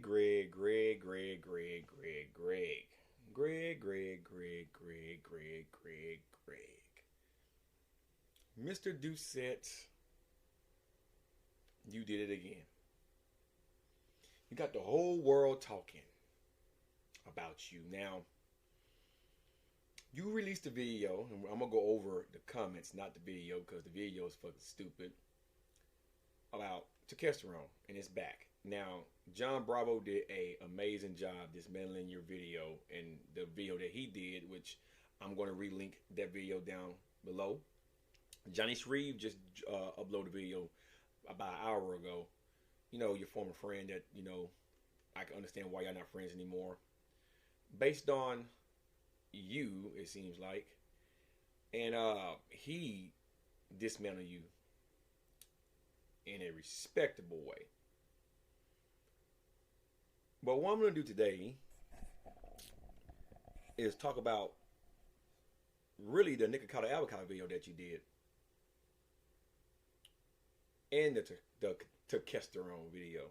Greg, Greg, Greg, Greg, Greg, Greg. Greg, Greg, Greg, Greg, Greg, Greg, Greg. Mr. Doucette, you did it again. You got the whole world talking about you. Now, you released a video, and I'm going to go over the comments, not the video, because the video is fucking stupid, about testosterone, and it's back. Now, Jon Bravo did an amazing job dismantling your video, and the video that he did, which I'm going to relink that video down below. Shreve just uploaded a video about an hour ago. You know, your former friend that, you know, I can understand why y'all not friends anymore. Based on you, it seems like. And he dismantled you in a respectable way. But what I'm going to do today is talk about really the Nicocata Avocado video that you did. And the testosterone video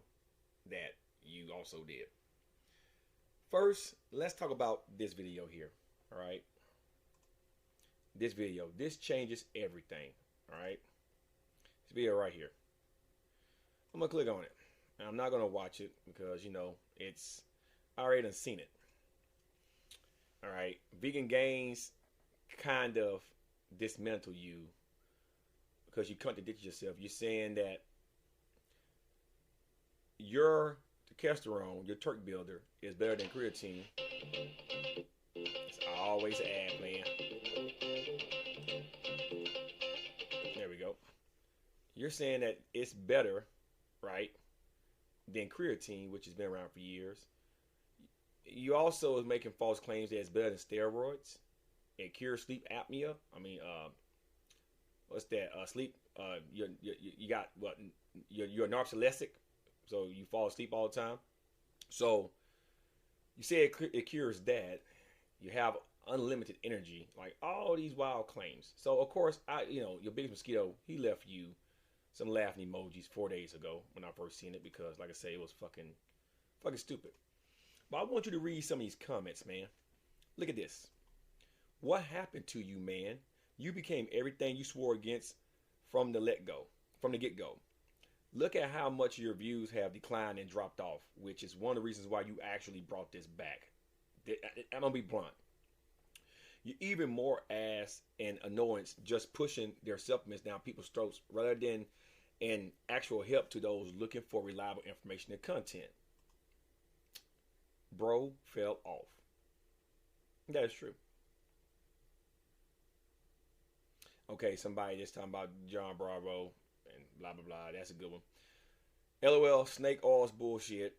that you also did. First, let's talk about this video here. All right. This video. This changes everything. All right. This video right here. I'm going to click on it. And I'm not going to watch it because, you know, I already done seen it. All right. Vegan Gains kind of dismantle you because you contradict yourself. You're saying that your testosterone, your Turk builder, is better than creatine. It's always an ad, man. There we go. You're saying that it's better, right, than creatine, which has been around for years. You also is making false claims that it's better than steroids. It cures sleep apnea. I mean, what's that? Sleep. You got what? You're narcoleptic, so you fall asleep all the time. So you say it cures that. You have unlimited energy, like all these wild claims. So of course, your biggest mosquito, he left you some laughing emojis 4 days ago when I first seen it because, like I say, it was fucking stupid. But I want you to read some of these comments, man. Look at this. What happened to you, man? You became everything you swore against from the get-go. Look at how much your views have declined and dropped off, which is one of the reasons why you actually brought this back. I'm gonna be blunt. You're even more ass and annoyance just pushing their supplements down people's throats rather than an actual help to those looking for reliable information and content. Bro fell off. That is true. Okay, somebody just talking about Jon Bravo and blah, blah, blah. That's a good one. LOL, snake oil's bullshit.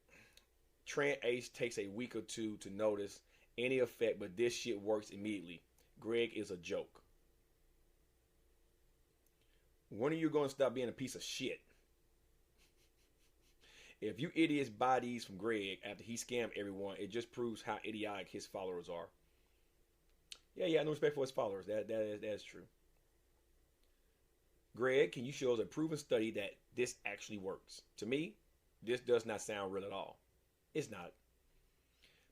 Trent Ace takes a week or two to notice any effect, but this shit works immediately. Greg is a joke. When are you going to stop being a piece of shit? If you idiots buy these from Greg after he scammed everyone, it just proves how idiotic his followers are. Yeah, no respect for his followers. That is true. Greg, can you show us a proven study that this actually works? To me, this does not sound real at all. It's not.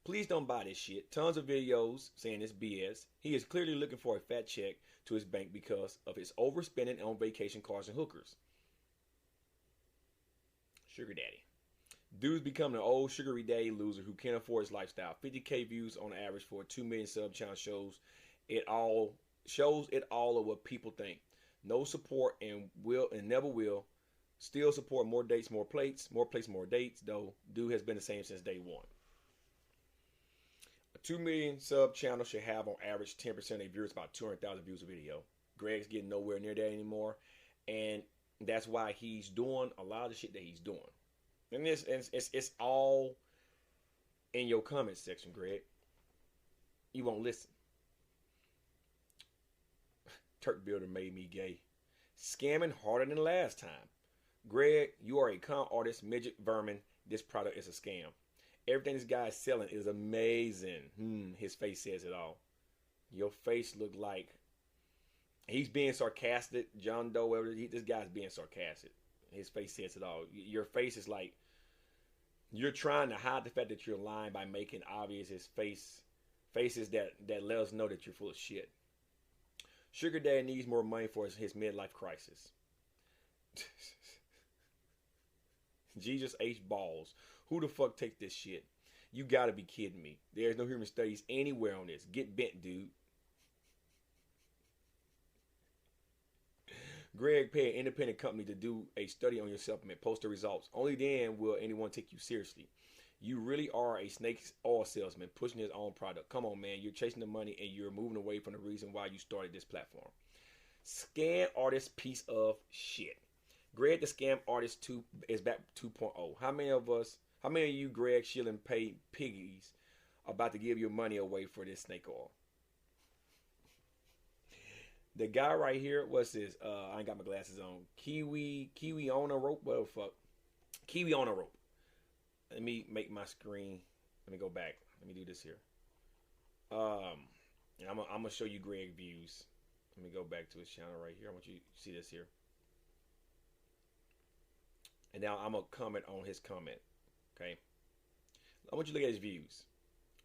Please don't buy this shit. Tons of videos saying it's BS. He is clearly looking for a fat check to his bank because of his overspending on vacation cars and hookers. Sugar daddy. Dude's becoming an old sugary daddy loser who can't afford his lifestyle. 50K views on average for a 2 million sub channel shows it all of what people think. No support and never will. Still support more dates, more plates, more dates, though dude has been the same since day one. A 2 million sub channel should have on average 10% of their viewers, about 200,000 views a video. Greg's getting nowhere near that anymore. And that's why he's doing a lot of the shit that he's doing. And it's all in your comment section, Greg. You won't listen. Turk builder made me gay. Scamming harder than last time. Greg, you are a con artist, midget vermin. This product is a scam. Everything this guy is selling is amazing. His face says it all. Your face look like he's being sarcastic. John Doe, this guy's being sarcastic. His face says it all. Your face is like You're trying to hide the fact that you're lying by making obvious his faces that let us know that you're full of shit. Sugar Daddy needs more money for his midlife crisis. Jesus H. Balls. Who the fuck take this shit? You gotta be kidding me. There's no human studies anywhere on this. Get bent, dude. Greg paid an independent company to do a study on your supplement. Post the results. Only then will anyone take you seriously. You really are a snake oil salesman pushing his own product. Come on, man. You're chasing the money and you're moving away from the reason why you started this platform. Scam artist piece of shit. Greg the Scam Artist 2 is back 2.0. How many of you, Greg Schilling, pay piggies about to give your money away for this snake oil? The guy right here, what's this? I ain't got my glasses on. Kiwi on a rope. What the fuck? Kiwi on a rope. Let me make my screen. Let me go back. Let me do this here. I'm gonna show you Greg views. Let me go back to his channel right here. I want you to see this here. And now I'm gonna comment on his comment. Okay. I want you to look at his views.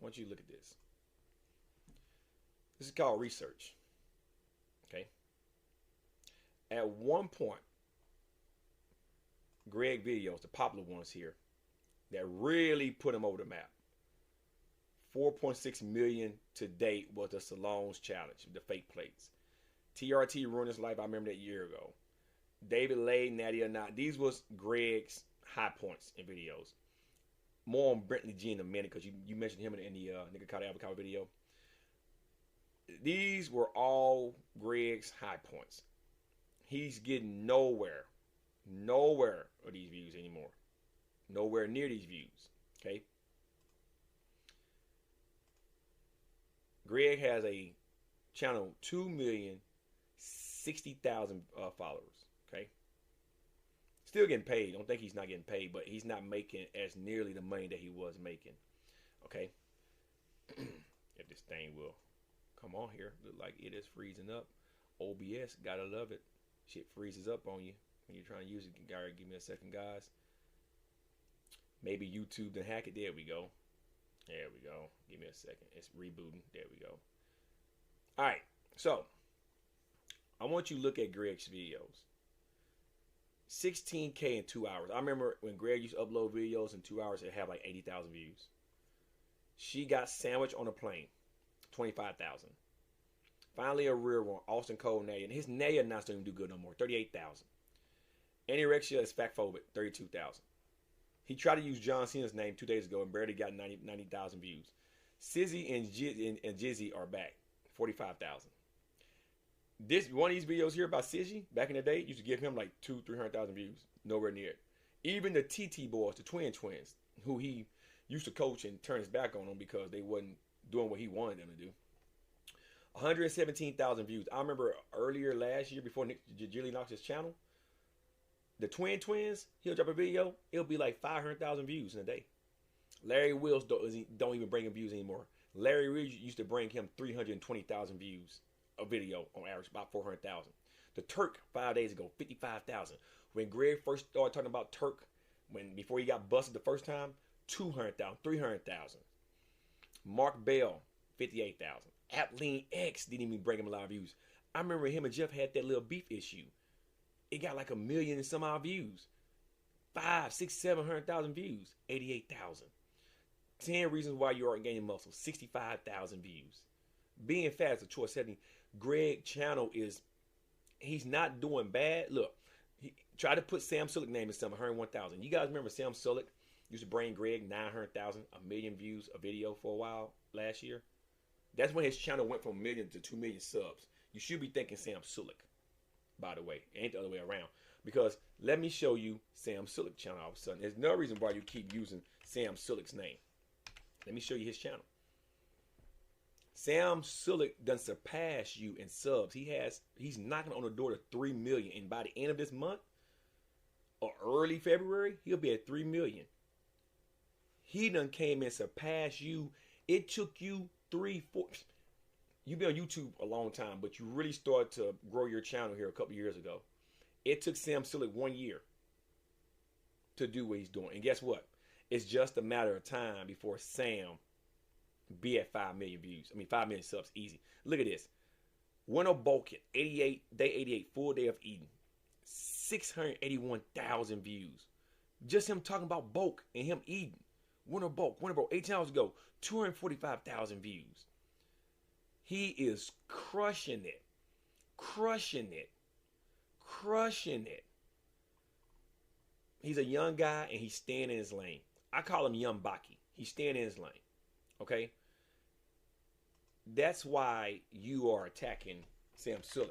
I want you to look at this. This is called research. Okay. At one point, Greg videos, the popular ones here, that really put him over the map. 4.6 million to date was the Salone's challenge, the fake plates. TRT ruined his life. I remember that a year ago. David Lay, Natty or Not. These was Greg's high points in videos. More on Bentley G in a minute because you mentioned him in the Nigga Caught Avocado video. These were all Greg's high points. He's getting nowhere of these views anymore. Nowhere near these views. Okay. Greg has a channel 2,060,000 followers. Okay. Still getting paid. Don't think he's not getting paid, but he's not making as nearly the money that he was making. Okay. If this thing will come on here, look like it is freezing up. OBS, gotta love it. Shit freezes up on you when you're trying to use it. Gary, give me a second, guys. Maybe YouTube done hack it. There we go. There we go. Give me a second. It's rebooting. There we go. All right. So I want you to look at Greg's videos. 16K in 2 hours. I remember when Greg used to upload videos in 2 hours, it had like 80,000 views. She got sandwiched on a plane. 25,000. Finally, a real one. Austin Cole Naya. And his Naya not still even do good no more. 38,000. Anorexia is fatphobic. 32,000. He tried to use John Cena's name 2 days ago and barely got 90,000 views. Sizzy and Jizzy are back. 45,000. This one of these videos here about Sizzy back in the day used to give him like 200,000-300,000 views. Nowhere near it. Even the TT boys, the twins, who he used to coach and turn his back on them because they wasn't doing what he wanted them to do. 117,000 views. I remember earlier last year before Nick Jilly knocked his channel, the twins, he'll drop a video, it'll be like 500,000 views in a day. Larry Wills don't even bring him views anymore. Larry Reed used to bring him 320,000 views a video on average, about 400,000. The Turk 5 days ago, 55,000. When Greg first started talking about Turk, before he got busted the first time, 200,000, 300,000. Mark Bell, 58,000. Applean X didn't even bring him a lot of views. I remember him and Jeff had that little beef issue. It got like 1 million and some odd views. 5, 6, 700,000 views. 88,000. 10 reasons why you aren't gaining muscle. 65,000 views. Being fat is a choice. 70. Greg channel he's not doing bad. Look, he tried to put Sam Sulek name in some 101,000. You guys remember Sam Sulek used to bring Greg 900,000, 1 million views a video for a while last year. That's when his channel went from 1 million to 2 million subs. You should be thanking Sam Sulek, by the way. It ain't the other way around. Because let me show you Sam Sulek's channel all of a sudden. There's no reason why you keep using Sam Sulek's name. Let me show you his channel. Sam Sulek done surpassed you in subs. He's knocking on the door to 3 million. And by the end of this month, or early February, he'll be at 3 million. He done came and surpassed you. It took you 3, 4. You've been on YouTube a long time, but you really started to grow your channel here a couple years ago. It took Sam Sulek 1 year to do what he's doing. And guess what? It's just a matter of time before Sam be at 5 million views. I mean, 5 million subs easy. Look at this. Winter Bulkhead, 88, day 88, full day of eating. 681,000 views. Just him talking about bulk and him eating. Winter Bulk, 18 hours ago, 245,000 views. He is crushing it. Crushing it. Crushing it. He's a young guy and he's staying in his lane. I call him Young Baki. He's staying in his lane. Okay? That's why you are attacking Sam Sulek.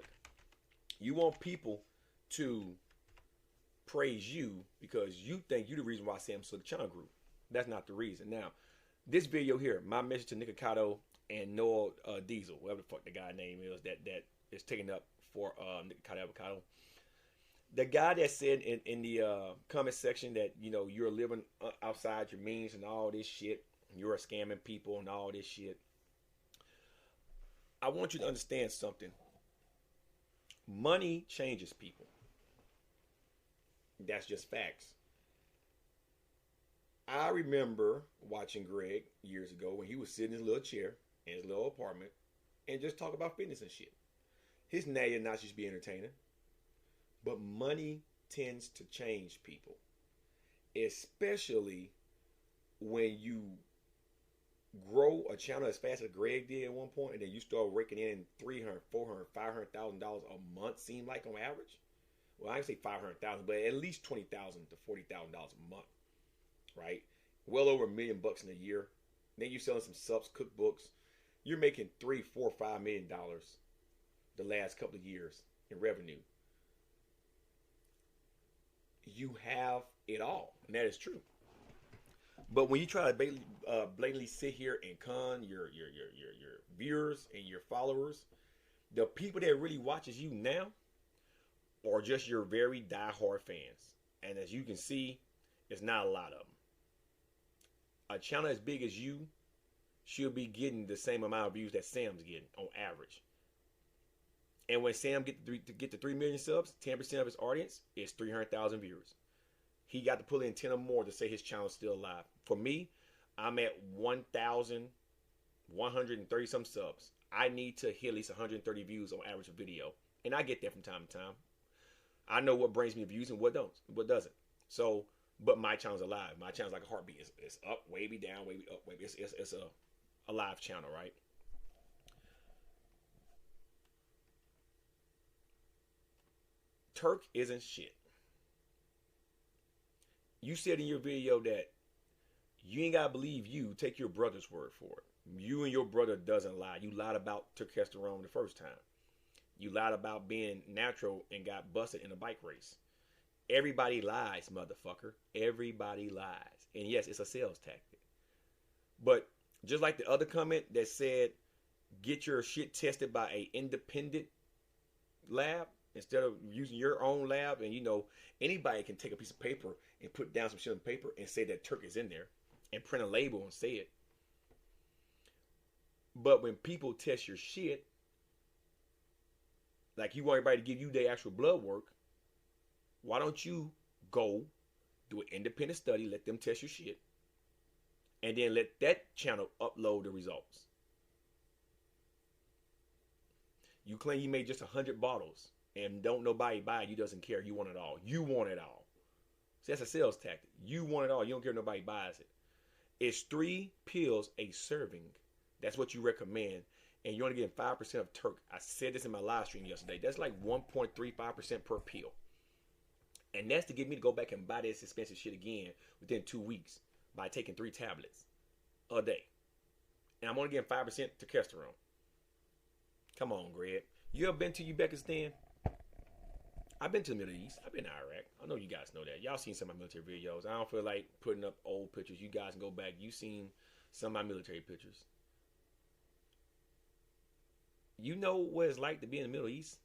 You want people to praise you because you think you're the reason why Sam Sulek channel grew. That's not the reason. Now, this video here, my message to Nikocado and Noah Diesel, whatever the fuck the guy name is that is taking up for Nikocado Avocado. The guy that said in the comment section that, you know, you're living outside your means and all this shit, you're scamming people and all this shit. I want you to understand something. Money changes people. That's just facts. I remember watching Greg years ago when he was sitting in his little chair in his little apartment and just talk about fitness and shit. His nay and not just be entertaining. But money tends to change people. Especially when you grow a channel as fast as Greg did at one point, and then you start raking in $300,000, $400,000, $500,000 a month, seemed like on average. Well, I didn't say 500,000, but at least $20,000 to $40,000 a month, right? Well over $1 million in a year. Then you're selling some subs, cookbooks. You're making $3, $4, $5 million the last couple of years in revenue. You have it all, and that is true. But when you try to blatantly sit here and con your viewers and your followers, the people that really watches you now are just your very diehard fans. And as you can see, it's not a lot of them. A channel as big as you should be getting the same amount of views that Sam's getting on average. And when Sam get to 3 million subs, 10% of his audience is 300,000 viewers. He got to pull in 10 or more to say his channel is still alive. For me, I'm at 1,130 some subs. I need to hit at least 130 views on average of video. And I get that from time to time. I know what brings me views and what doesn't. So, but my channel's alive. My channel's like a heartbeat. It's up, wavy, down, wavy, up, wavy. It's a live channel, right? Turk isn't shit. You said in your video that you ain't gotta believe you. Take your brother's word for it. You and your brother doesn't lie. You lied about testosterone the first time. You lied about being natural and got busted in a bike race. Everybody lies, motherfucker. Everybody lies. And yes, it's a sales tactic. But just like the other comment that said, get your shit tested by an independent lab instead of using your own lab. And you know, anybody can take a piece of paper and put down some shit on paper and say that Turk is in there and print a label and say it. But when people test your shit, like you want everybody to give you their actual blood work, why don't you go do an independent study, let them test your shit, and then let that channel upload the results? You claim you made just 100 bottles and don't nobody buy it. You doesn't care. You want it all. You want it all. So that's a sales tactic. You want it all. You don't care if nobody buys it. It's 3 pills a serving. That's what you recommend. And you're only getting 5% of Turk. I said this in my live stream yesterday. That's like 1.35% per pill. And that's to get me to go back and buy this expensive shit again within 2 weeks by taking 3 tablets a day. And I'm only getting 5% testosterone. Come on, Greg. You ever been to Uzbekistan? I've been to the Middle East. I've been to Iraq. I know you guys know that. Y'all seen some of my military videos. I don't feel like putting up old pictures. You guys can go back. You've seen some of my military pictures. You know what it's like to be in the Middle East?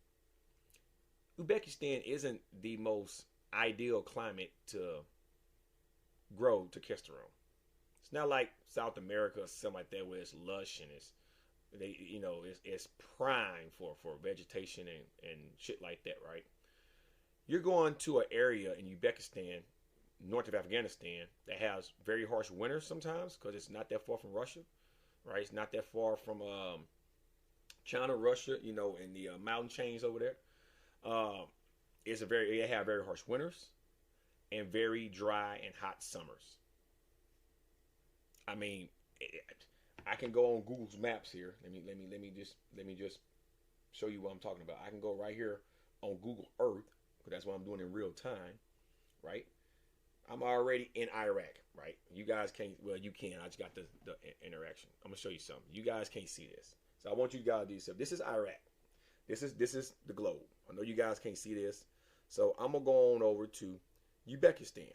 Uzbekistan isn't the most ideal climate to grow testosterone. It's not like South America or something like that where it's lush and it's prime for vegetation and shit like that, right? You're going to an area in Uzbekistan north of Afghanistan that has very harsh winters sometimes because it's not that far from Russia, right? It's not that far from China, Russia, you know, and the mountain chains over there. They have very harsh winters and very dry and hot summers. I mean, I can go on Google's Maps here. Let me just show you what I'm talking about. I can go right here on Google Earth because that's what I'm doing in real time, right? I'm already in Iraq, right? You guys can't. Well, you can. I just got the interaction. I'm gonna show you something. You guys can't see this, so I want you guys to do this. This is Iraq. This is the globe. I know you guys can't see this, so I'm gonna go on over to Uzbekistan.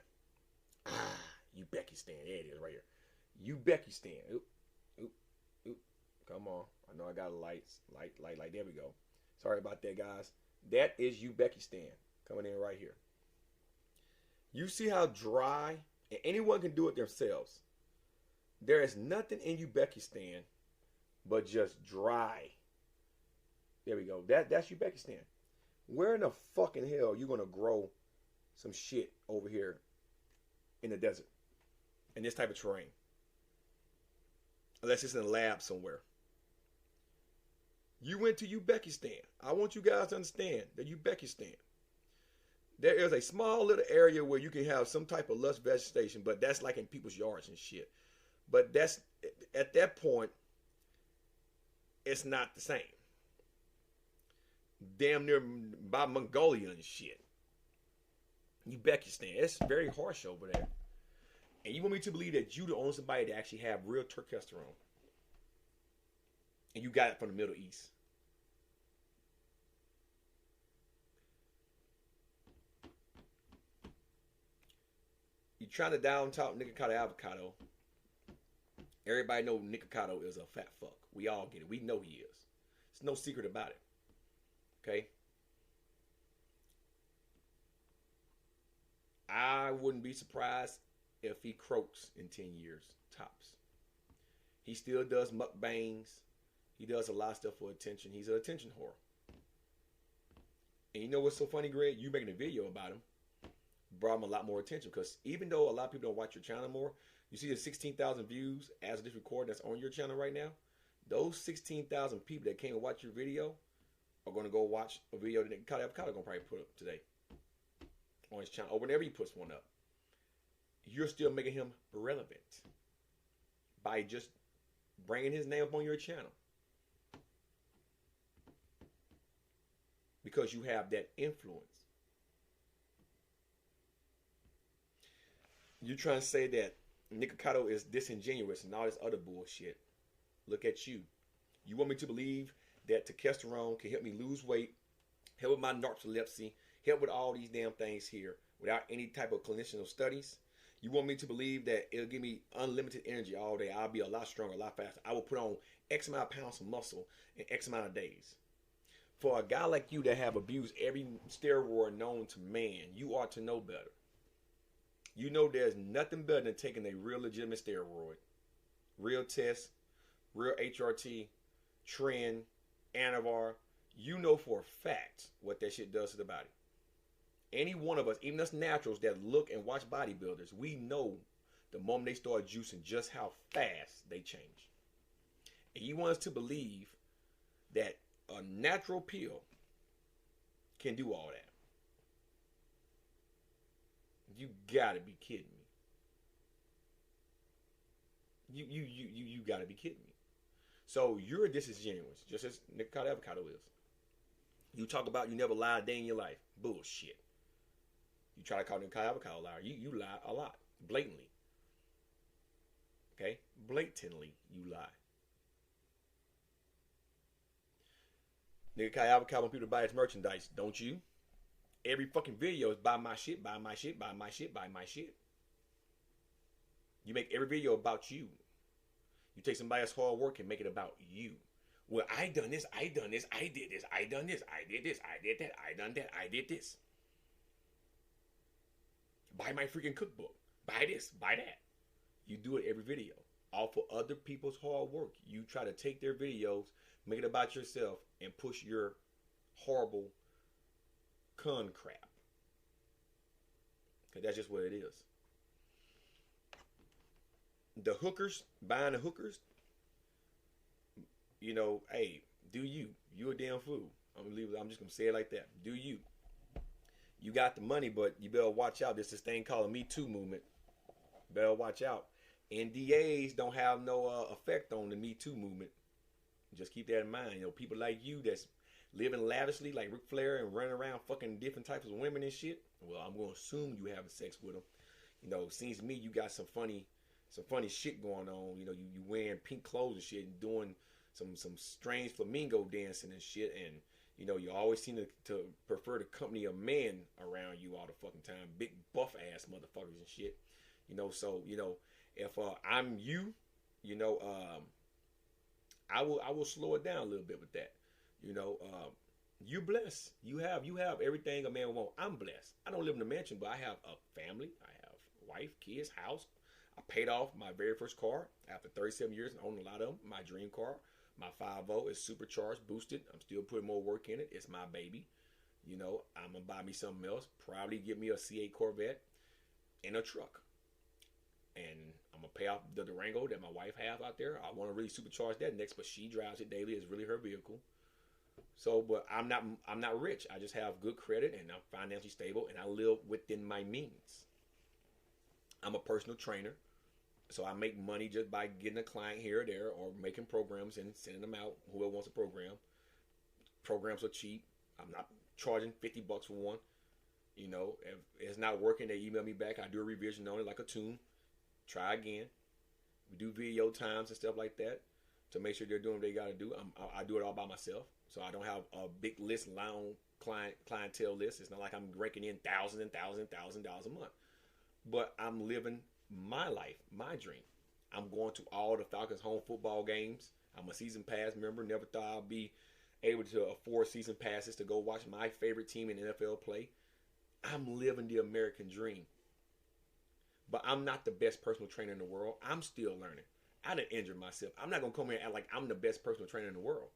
Uzbekistan. There it is, right here. Uzbekistan. Oop, oop, oop. Come on. I know I got light. There we go. Sorry about that, guys. That is Uzbekistan coming in right here. You see how dry, and anyone can do it themselves. There is nothing in Uzbekistan but just dry. There we go. That's Uzbekistan. Where in the fucking hell are you gonna grow some shit over here in the desert in this type of terrain? Unless it's in a lab somewhere. You went to Uzbekistan. I want you guys to understand that Uzbekistan. There is a small little area where you can have some type of lush vegetation, but that's like in people's yards and shit. But that's at that point, it's not the same. Damn near by Mongolia and shit. Uzbekistan, it's very harsh over there. And you want me to believe that you the only somebody that actually have real testosterone, and you got it from the Middle East. You trying to down talk Nikocado avocado. Everybody know Nikocado is a fat fuck. We all get it. We know he is. There's no secret about it. Okay? I wouldn't be surprised if he croaks in 10 years, tops. He still does mukbangs. He does a lot of stuff for attention. He's an attention whore. And you know what's so funny, Greg? You making a video about him brought him a lot more attention, because even though a lot of people don't watch your channel more, you see the 16,000 views as of this recording that's on your channel right now. Those 16,000 people that came and watch your video are going to go watch a video that Nikocado going to probably put up today on his channel, or whenever he puts one up. You're still making him relevant by just bringing his name up on your channel, because you have that influence. You're trying to say that Nikocado is disingenuous and all this other bullshit. Look at you. You want me to believe that testosterone can help me lose weight, help with my narcolepsy, help with all these damn things here without any type of clinicianal studies? You want me to believe that it'll give me unlimited energy all day? I'll be a lot stronger, a lot faster. I will put on X amount of pounds of muscle in X amount of days. For a guy like you that have abused every steroid known to man, you ought to know better. You know there's nothing better than taking a real legitimate steroid. Real test, real HRT, Tren, Anavar. You know for a fact what that shit does to the body. Any one of us, even us naturals that look and watch bodybuilders, we know the moment they start juicing just how fast they change. And you want us to believe that a natural pill can do all that? You gotta be kidding me. You gotta be kidding me. So you're disingenuous, just as Nikocado avocado is. You talk about you never lied a day in your life. Bullshit. You try to call Nikocado avocado a liar. You lie a lot, blatantly. Okay, blatantly you lie. Nikocado avocado want people to buy its merchandise, don't you? Every fucking video is buy my shit, buy my shit, buy my shit, buy my shit. You make every video about you. You take somebody else's hard work and make it about you. Well, I done this, I done this, I did this, I done this, I did this, I did that, I done that, I did this. Buy my freaking cookbook. Buy this, buy that. You do it every video. All for other people's hard work. You try to take their videos, make it about yourself, and push your horrible con crap. 'Cause that's just what it is. The hookers, buying the hookers, you know, hey, do you. You a damn fool. I'm just going to say it like that. Do you. You got the money, but you better watch out. There's this thing called a Me Too movement. Better watch out. NDAs don't have no effect on the Me Too movement. Just keep that in mind. You know, people like you that's living lavishly like Ric Flair and running around fucking different types of women and shit. Well, I'm going to assume you having sex with them. You know, seems to me you got some funny shit going on. You know, you wearing pink clothes and shit and doing some strange flamingo dancing and shit. And, you know, you always seem to prefer the company of men around you all the fucking time. Big buff ass motherfuckers and shit. You know, so, you know, if I'm you, you know, I will slow it down a little bit with that. You know, you blessed. You have everything a man would want. I'm blessed. I don't live in a mansion, but I have a family. I have a wife, kids, house. I paid off my very first car after 37 years and owning a lot of them. My dream car, my 5.0 is supercharged, boosted. I'm still putting more work in it. It's my baby. You know, I'm gonna buy me something else. Probably get me a C8 Corvette and a truck. And I'm gonna pay off the Durango that my wife has out there. I want to really supercharge that next, but she drives it daily. It's really her vehicle. So, but I'm not rich. I just have good credit and I'm financially stable and I live within my means. I'm a personal trainer, so I make money just by getting a client here or there or making programs and sending them out. Whoever wants a program. Programs are cheap. I'm not charging $50 for one. You know, if it's not working, they email me back. I do a revision on it like a tune. Try again. We do video times and stuff like that to make sure they're doing what they got to do. I do it all by myself, so I don't have a big list, long clientele list. It's not like I'm raking in thousands and thousands and thousands of dollars a month. But I'm living my life, my dream. I'm going to all the Falcons home football games. I'm a season pass member. Never thought I'd be able to afford season passes to go watch my favorite team in the NFL play. I'm living the American dream. But I'm not the best personal trainer in the world. I'm still learning. I done injured myself. I'm not going to come here and act like I'm the best personal trainer in the world.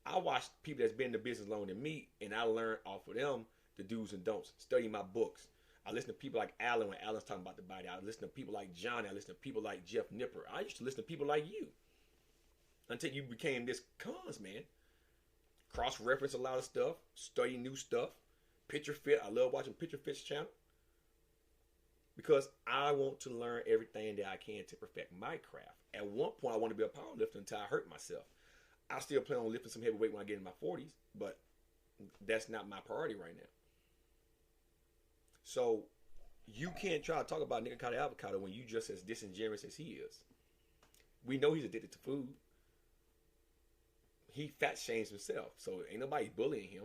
I watch people that's been in the business longer than me, and I learn off of them the do's and don'ts. Study my books. I listen to people like Alan when Alan's talking about the body. I listen to people like Johnny. I listen to people like Jeff Nipper. I used to listen to people like you until you became this cons, man. Cross-reference a lot of stuff. Study new stuff. Picture Fit. I love watching Picture Fit's channel. Because I want to learn everything that I can to perfect my craft. At one point, I want to be a powerlifter until I hurt myself. I still plan on lifting some heavy weight when I get in my 40s, but that's not my priority right now. So you can't try to talk about Nikocado Avocado when you just as disingenuous as he is. We know he's addicted to food. He fat shames himself, so ain't nobody bullying him.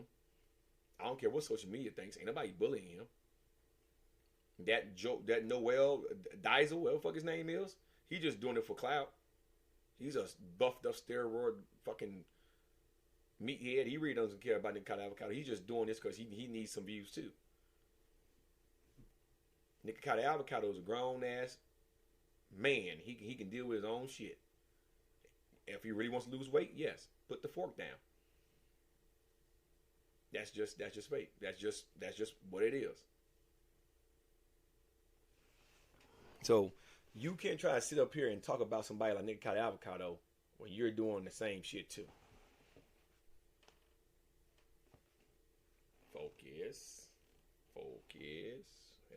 I don't care what social media thinks. Ain't nobody bullying him. That Noel Diesel, whatever the fuck his name is, he just doing it for clout. He's a buffed up steroid fucking meathead. He really doesn't care about Nikocado Avocado. He's just doing this because he needs some views too. Nikocado Avocado is a grown ass man. He can deal with his own shit. If he really wants to lose weight, yes, put the fork down. That's just fate. That's just what it is. So you can't try to sit up here and talk about somebody like Nikocado Avocado when you're doing the same shit too. Focus.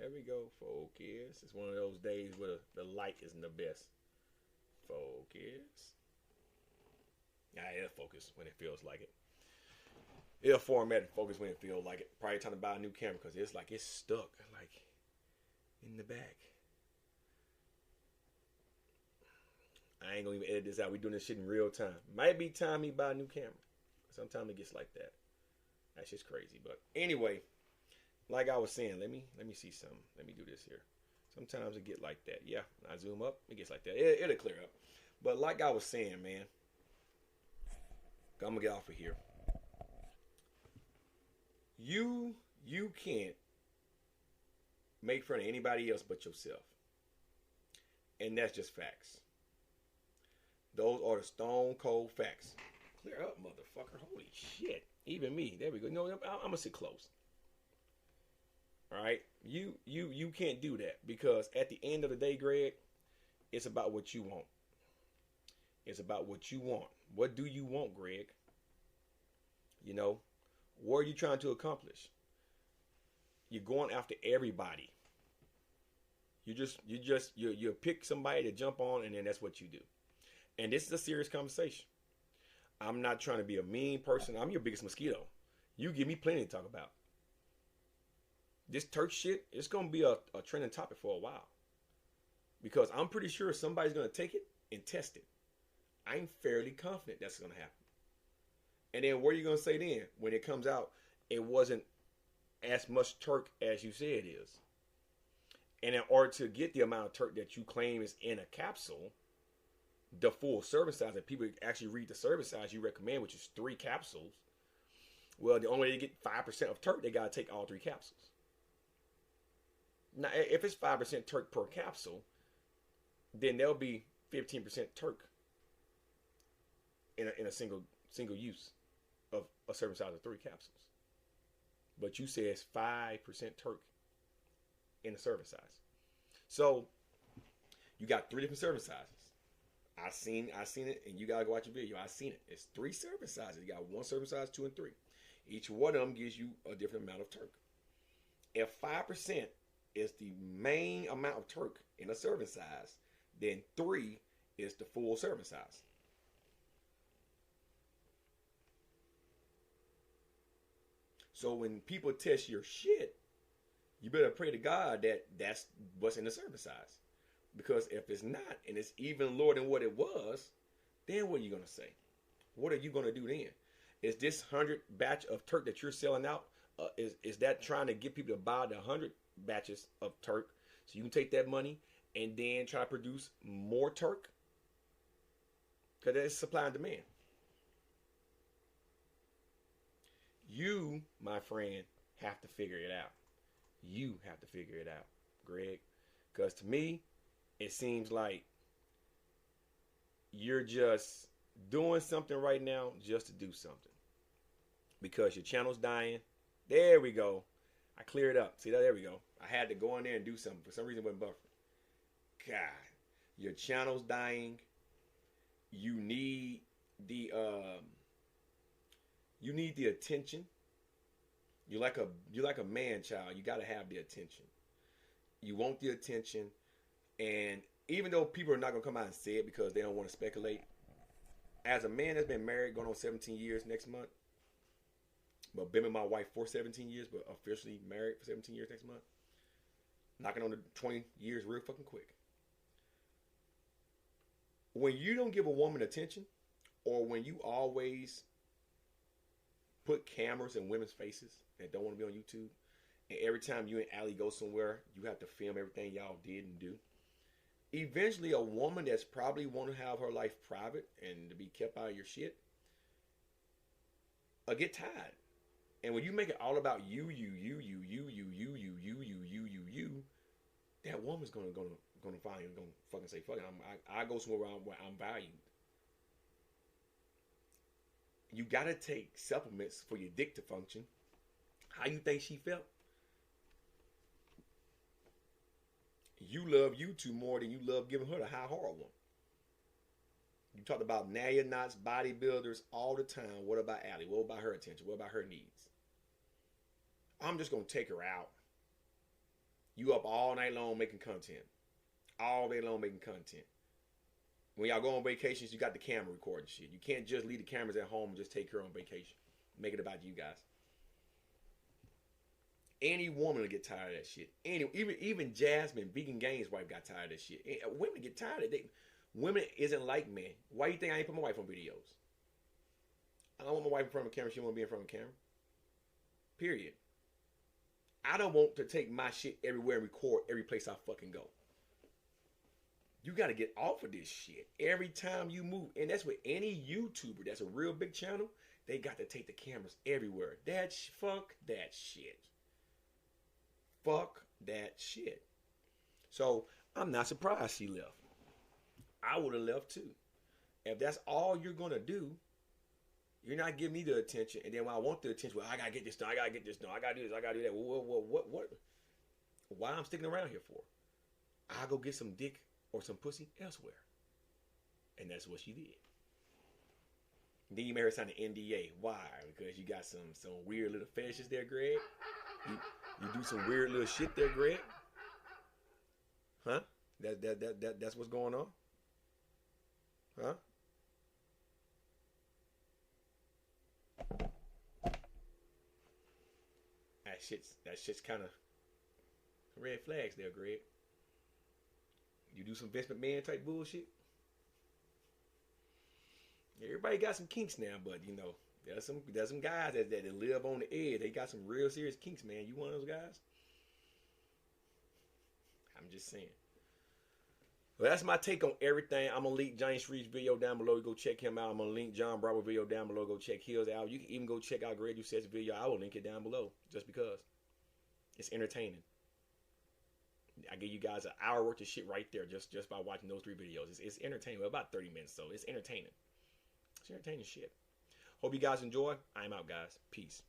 There we go. Focus. It's one of those days where the light isn't the best. Focus. It'll focus when it feels like it. It'll format and focus when it feels like it. Probably time to buy a new camera because it's like it's stuck like in the back. I ain't gonna even edit this out. We doing this shit in real time. Might be time me buy a new camera. Sometimes it gets like that. That's just crazy. But anyway, like I was saying, let me see something. Let me do this here. Sometimes it get like that. Yeah, when I zoom up, it gets like that. It'll clear up. But like I was saying, man, I'm gonna get off of here. You can't make fun of anybody else but yourself. And that's just facts. Those are the stone cold facts. Clear up, motherfucker. Holy shit. Even me. There we go. No, I'm going to sit close. All right. You can't do that, because at the end of the day, Greg, it's about what you want. It's about what you want. What do you want, Greg? You know, what are you trying to accomplish? You're going after everybody. You pick somebody to jump on, and then that's what you do. And this is a serious conversation. I'm not trying to be a mean person. I'm your biggest mosquito. You give me plenty to talk about. This Turk shit, it's gonna be a trending topic for a while, because I'm pretty sure somebody's gonna take it and test it. I'm fairly confident that's gonna happen. And then what are you gonna say then when it comes out? It wasn't as much Turk as you say it is. And in order to get the amount of Turk that you claim is in a capsule, the full serving size, that people actually read the serving size you recommend, which is 3 capsules. Well, the only way to get 5% of Turk, they gotta take all 3 capsules. Now, if it's 5% Turk per capsule, then there'll be 15% Turk in a single use of a serving size of 3 capsules. But you say it's 5% Turk in a serving size. So you got 3 different serving sizes. I seen it, and you gotta go watch your video. I seen it. It's 3 serving sizes. You got 1 serving size, 2, and 3. Each one of them gives you a different amount of Turk. If 5% is the main amount of Turk in a serving size, then 3 is the full serving size. So when people test your shit, you better pray to God that that's what's in the serving size. Because if it's not, and it's even lower than what it was, then what are you going to say? What are you going to do then? Is this 100 batch of Turk that you're selling out, is that trying to get people to buy the 100 batches of Turk so you can take that money and then try to produce more Turk? Because that's supply and demand. You, my friend, have to figure it out. You have to figure it out, Greg. Because to me, it seems like you're just doing something right now just to do something. Because your channel's dying. There we go. I cleared it up. See, there we go. I had to go in there and do something. For some reason, it wasn't buffering. God, your channel's dying. You need the attention. You're like a man child. You got to have the attention. You want the attention, and even though people are not gonna come out and say it because they don't want to speculate, as a man that's been married going on 17 years next month, but been with my wife for 17 years, but officially married for 17 years next month, knocking on the 20 years real fucking quick. When you don't give a woman attention, or when you always put cameras in women's faces that don't want to be on YouTube, and every time you and Allie go somewhere, you have to film everything y'all did and do, eventually a woman that's probably want to have her life private and to be kept out of your shit, get tired. And when you make it all about you, that woman's gonna find you and gonna fucking say, fuck it, I go somewhere where I'm valued. You gotta take supplements for your dick to function. How you think she felt? You love YouTube more than you love giving her the high horror one. You talked about Nadia Knots, bodybuilders all the time. What about Allie? What about her attention? What about her needs? I'm just gonna take her out. You up all night long making content. All day long making content. When y'all go on vacations, you got the camera recording shit. You can't just leave the cameras at home and just take her on vacation. Make it about you guys. Any woman will get tired of that shit. Even Jasmine, Vegan Gaines' wife, got tired of that shit. Women get tired of it. Women isn't like men. Why do you think I ain't put my wife on videos? I don't want my wife in front of a camera. She don't want to be in front of a camera. Period. I don't want to take my shit everywhere and record every place I fucking go. You got to get off of this shit every time you move. And that's with any YouTuber that's a real big channel. They got to take the cameras everywhere. Fuck that shit. Fuck that shit. So I'm not surprised she left. I would have left too. If that's all you're going to do, you're not giving me the attention. And then when I want the attention, well, I got to get this done. I got to get this done. I got to do this. I got to do that. What? why I'm sticking around here for. I'll go get some dick or some pussy elsewhere. And that's what she did. Then you made her sign an NDA. Why? Because you got some weird little fetishes there, Greg? You do some weird little shit there, Greg? Huh? That's what's going on? Huh? That shit's kind of red flags there, Greg. You do some Vince McMahon type bullshit. Everybody got some kinks now, but you know, there's some guys that live on the edge. They got some real serious kinks, man. You one of those guys? I'm just saying. Well, that's my take on everything. I'm gonna link Johnny Shreve's video down below. You go check him out. I'm gonna link Jon Bravo video down below. Go check his out. You can even go check out Greg Doucette's video. I will link it down below just because it's entertaining. I give you guys an hour worth of shit right there just by watching those 3 videos. It's entertaining. Well, about 30 minutes, so it's entertaining. It's entertaining shit. Hope you guys enjoy. I'm out, guys. Peace.